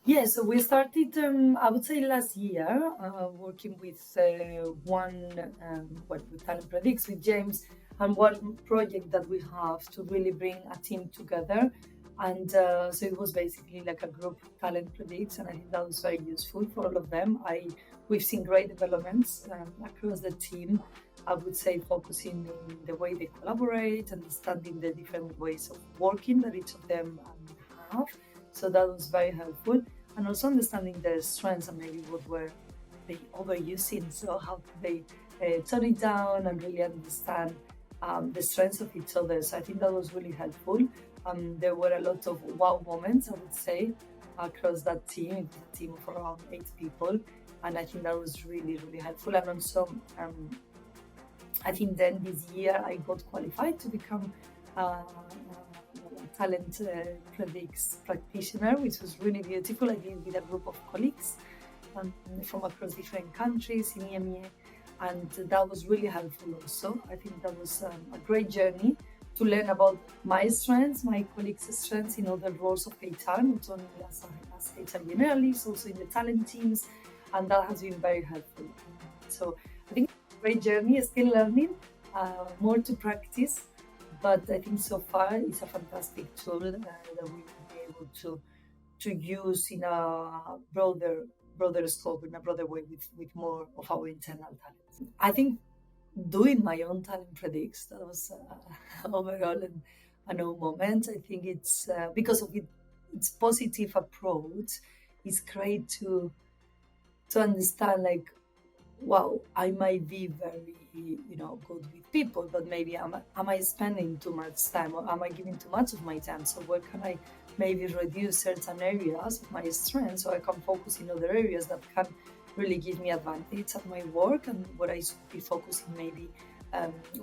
Yeah, so we started, I would say last year, working with with TalentPredix with James, and one project that we have to really bring a team together. And so it was basically like a group TalentPredix, and I think that was very useful for all of them. We've seen great developments across the team. I would say focusing in the way they collaborate, understanding the different ways of working that each of them have. So that was very helpful, and also understanding their strengths and maybe what were they overusing. So how could they tone it down and really understand the strengths of each other. So I think that was really helpful. There were a lot of wow moments, I would say, across that team. It was a team of around 8 people, and I think that was really, really helpful. And also, I think then this year I got qualified to become a talent predicts practitioner, which was really beautiful. I did it with a group of colleagues from across different countries in EMEA, and that was really helpful also. I think that was a great journey to learn about my strengths, my colleagues' strengths in other roles of HR, not only as HR generalists, also in the talent teams, and that has been very helpful. So I think it's a great journey, still learning, more to practice, but I think so far it's a fantastic tool that we will be able to use in a broader scope, in a broader way, with more of our internal talents. I think doing my own talent predicts, that was overall a no moment. I think it's because of its positive approach. It's great to understand, like, wow, I might be very, good with people, but maybe am I spending too much time, or am I giving too much of my time? So where can I maybe reduce certain areas of my strength so I can focus in other areas that can really give me advantage at my work, and where I should be focusing maybe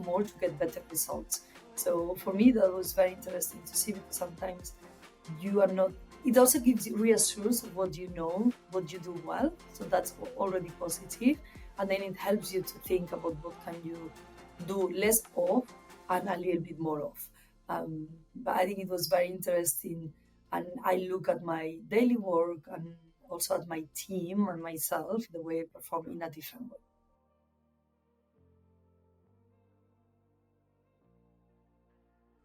more to get better results. So for me, that was very interesting to see, because sometimes you are not, it also gives you reassurance of what you know, what you do well. So that's already positive. And then it helps you to think about what can you do less of and a little bit more of. But I think it was very interesting. And I look at my daily work and also at my team and myself, the way I perform in a different way.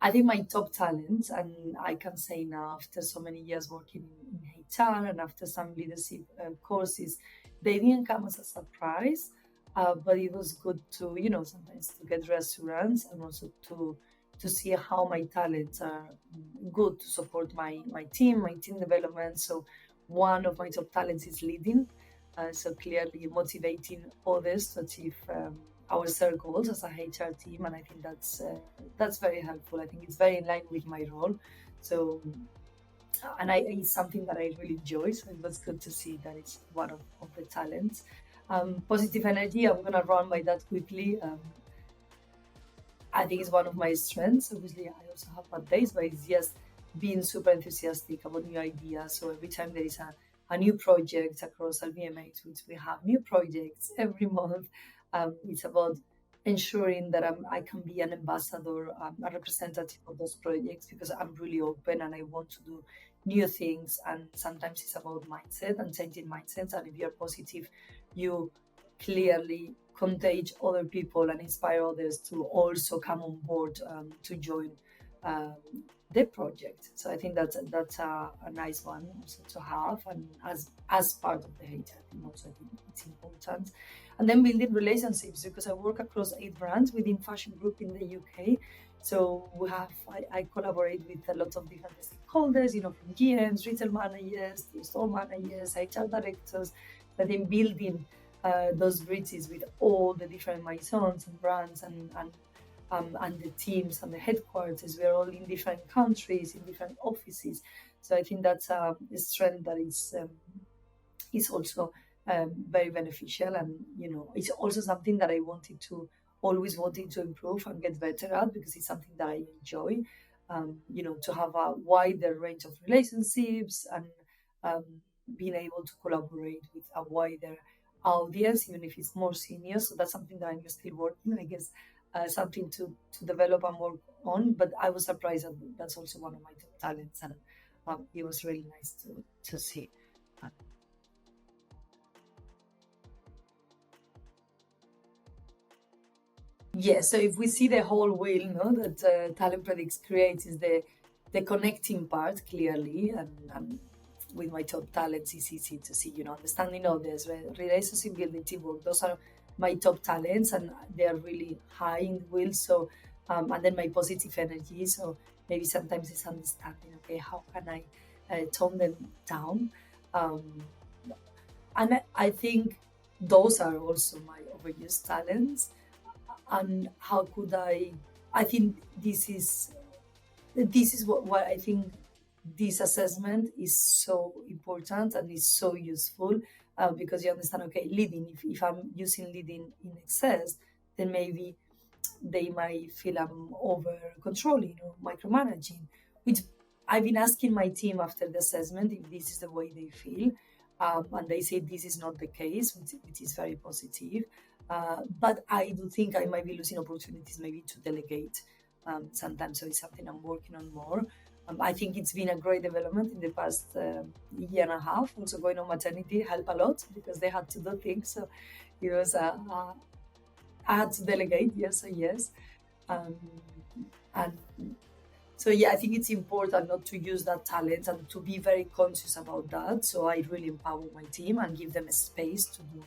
I think my top talent, and I can say now after so many years working in HR and after some leadership courses, they didn't come as a surprise, but it was good to, sometimes to get reassurance, and also to see how my talents are good to support my team development. So one of my top talents is leading, so clearly motivating others to achieve our shared goals as a HR team, and I think that's very helpful. I think it's very in line with my role. So, it's something that I really enjoy. So it was good to see that it's one of the talents. Positive energy. I'm gonna run by that quickly. I think it's one of my strengths. Obviously, I also have bad days, but it's just being super enthusiastic about new ideas. So every time there is a new project across LVMH, which we have new projects every month, it's about ensuring that I can be an ambassador, a representative of those projects, because I'm really open and I want to do new things. And sometimes it's about mindset and changing mindsets. And if you're positive, you clearly contage other people and inspire others to also come on board, to join um, the project. So I think that's a nice one also to have, and as part of the HR team also, I think it's important. And then building relationships, because I work across 8 brands within Fashion Group in the UK. So I collaborate with a lot of different stakeholders, from GMs, retail managers, store managers, HR directors, but then building those bridges with all the different maisons and brands, and the teams and the headquarters. We're all in different countries, in different offices. So I think that's a strength that is also very beneficial, and it's also something that I always wanted to improve and get better at, because it's something that I enjoy. To have a wider range of relationships, and um, being able to collaborate with a wider audience, even if it's more senior. So that's something that I'm still working, I guess, something to develop and work on. But I was surprised that that's also one of my top talents, and it was really nice to see. Yeah, so if we see the whole wheel, no, that TalentPredix creates is the connecting part clearly, and with my top talents, it's easy to see, understanding others, relationship building, teamwork. Those are my top talents, and they are really high in the wheel. So, and then my positive energy. So maybe sometimes it's understanding. Okay, how can I tone them down? Um, and I think those are also my overused talents. And how could I think this is what I think this assessment is so important and is so useful, because you understand, okay, leading, if I'm using leading in excess, then maybe they might feel I'm over controlling or micromanaging, which I've been asking my team after the assessment if this is the way they feel. And they say this is not the case, which is very positive. But I do think I might be losing opportunities maybe to delegate sometimes. So it's something I'm working on more. I think it's been a great development in the past year and a half. Also, going on maternity helped a lot because they had to do things. So it was I had to delegate, yes, or yes. Um, and so, yeah, I think it's important not to use that talent and to be very conscious about that. So, I really empower my team and give them a space to do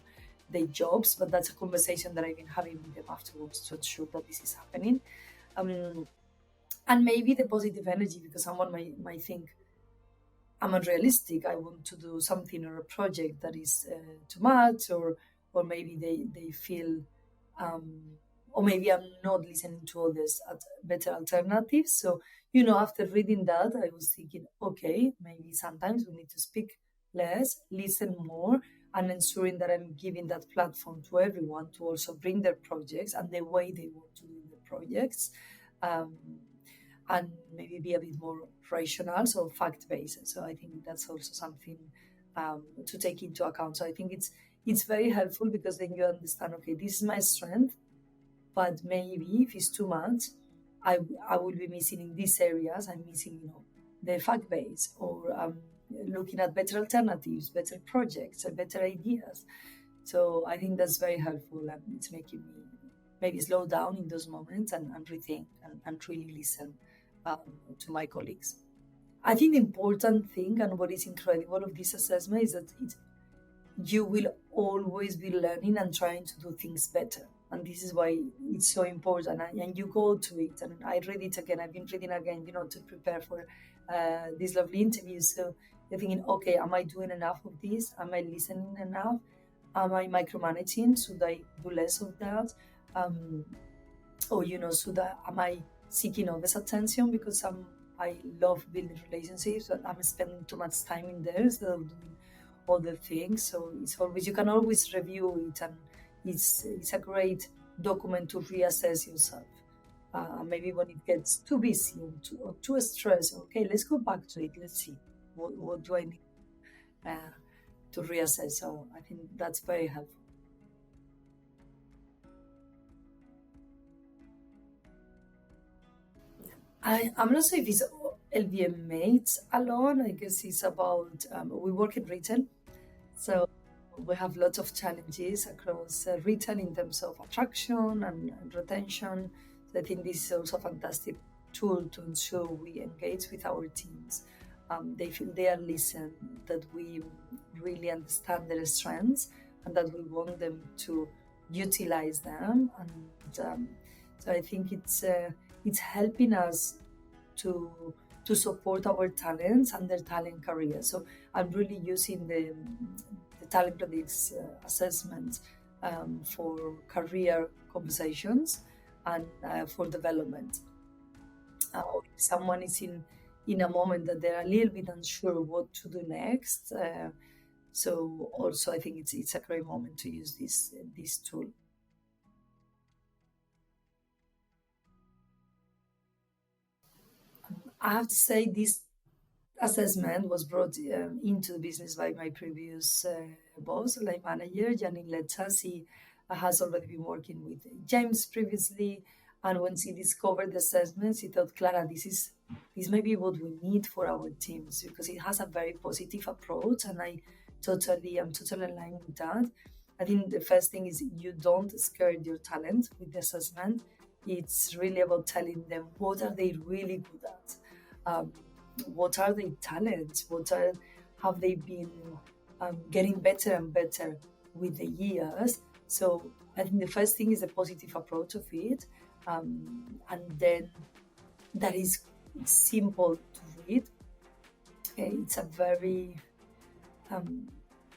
their jobs. But that's a conversation that I've been having with them afterwards to ensure that this is happening. Um, and maybe the positive energy, because someone might think I'm unrealistic. I want to do something or a project that is too much, or maybe they feel, um, or maybe I'm not listening to others at better alternatives. So after reading that, I was thinking, okay, maybe sometimes we need to speak less, listen more, and ensuring that I'm giving that platform to everyone to also bring their projects and the way they want to do the projects. Um, and maybe be a bit more rational, so fact based. So I think that's also something to take into account. So I think it's very helpful because then you understand, okay, this is my strength, but maybe if it's too much, I will be missing in these areas. I'm missing, the fact base, or looking at better alternatives, better projects, and better ideas. So I think that's very helpful, and it's making me maybe slow down in those moments and rethink and really listen um, to my colleagues. I think the important thing and what is incredible of this assessment is that you will always be learning and trying to do things better. And this is why it's so important. And you go to it. And I read it again. I've been reading again, to prepare for these lovely interviews. So you're thinking, okay, am I doing enough of this? Am I listening enough? Am I micromanaging? Should I do less of that? Um, or should am I seeking others' attention because I love building relationships, but I'm spending too much time in there instead of doing other things. So it's always, you can always review it, and it's a great document to reassess yourself. Maybe when it gets too busy or too stressed, okay, let's go back to it. Let's see what do I need uh, to reassess. So I think that's very helpful. I'm not sure if it's LVMH alone. I guess it's about, we work in retail. So we have lots of challenges across retail in terms of attraction and retention. So I think this is also a fantastic tool to ensure we engage with our teams. They feel they are listened, that we really understand their strengths, and that we want them to utilize them. And so I think it's helping us to support our talents and their talent career. So I'm really using the TalentPredix assessment for career conversations and for development. If someone is in a moment that they're a little bit unsure what to do next, so also I think it's a great moment to use this tool. I have to say this assessment was brought into the business by my previous boss, like manager, Janine Lechas. He has already been working with James previously, and when he discovered the assessments, he thought, Clara, this may be what we need for our teams because it has a very positive approach, and I'm totally aligned with that. I think the first thing is you don't scare your talent with the assessment. It's really about telling them what are they really good at, um, what are their talents, what are have they been getting better and better with the years. So I think the first thing is a positive approach of it, and then that is simple to read. It's a very um,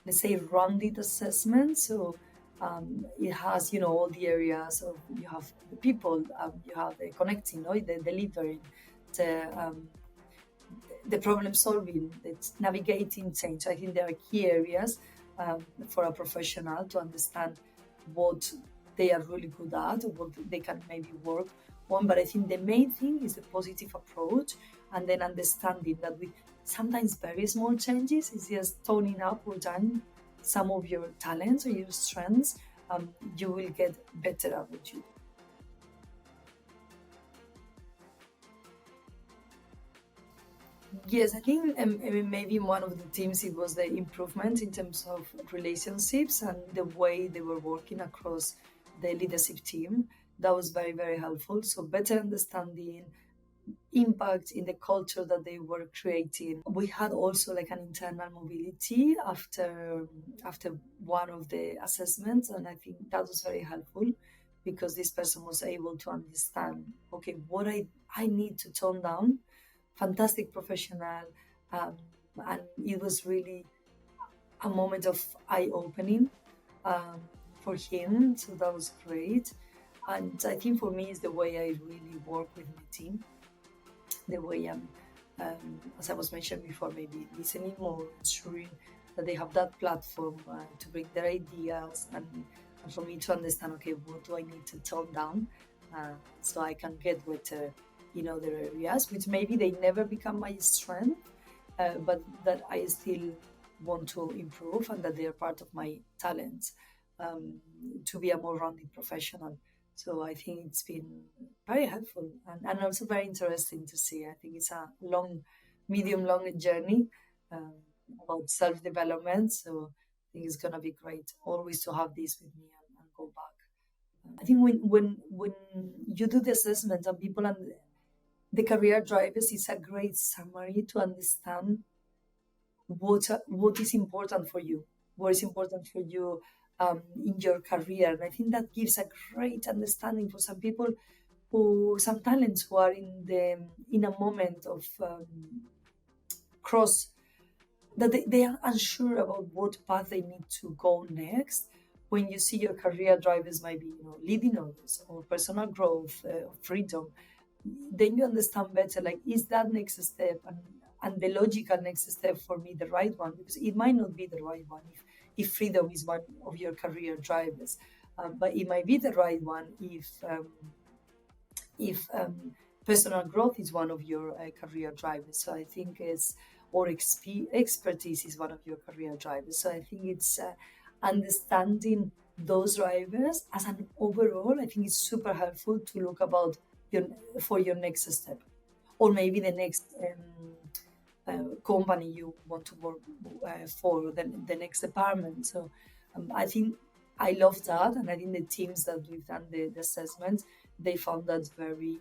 let's say rounded assessment. So it has all the areas of you have the people, you have the connecting, the delivering, the the problem solving, it's navigating change. I think there are key areas for a professional to understand what they are really good at or what they can maybe work on. But I think the main thing is the positive approach, and then understanding that with sometimes very small changes, it's just toning up or down some of your talents or your strengths. You will get better at what you do. Yes, I think maybe in one of the teams it was the improvement in terms of relationships and the way they were working across the leadership team. That was very, very helpful. So better understanding impact in the culture that they were creating. We had also like an internal mobility after one of the assessments, and I think that was very helpful because this person was able to understand, okay, what I need to tone down. Fantastic professional, um, and it was really a moment of eye opening um, for him. So that was great. And I think for me is the way I really work with my team, the way I'm, as I was mentioned before, maybe listening more, ensuring that they have that platform to bring their ideas, and for me to understand, okay, what do I need to tone down so I can get better in other areas, which maybe they never become my strength, but that I still want to improve and that they are part of my talents um, to be a more rounded professional. So I think it's been very helpful and also very interesting to see. I think it's a medium long journey um, about self development. So I think it's gonna be great always to have this with me and go back. I think when you do the assessment and people and the career drivers is a great summary to understand what is important for you, what is important for you in your career. And I think that gives a great understanding for some people some talents who are in a moment of cross that they are unsure about what path they need to go next. When you see your career drivers might be leading others or personal growth or freedom, then you understand better like is that next step and the logical next step for me the right one, because it might not be the right one if freedom is one of your career drivers, but it might be the right one if personal growth is one of your career drivers. So I think it's or expertise is one of your career drivers. So I think it's understanding those drivers as an overall. I think it's super helpful to look about your for your next step, or maybe the next company you want to work for, the next department. So I think I love that, and I think the teams that we've done the assessments, they found that very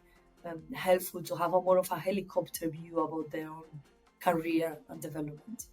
helpful to have a more of a helicopter view about their own career and development.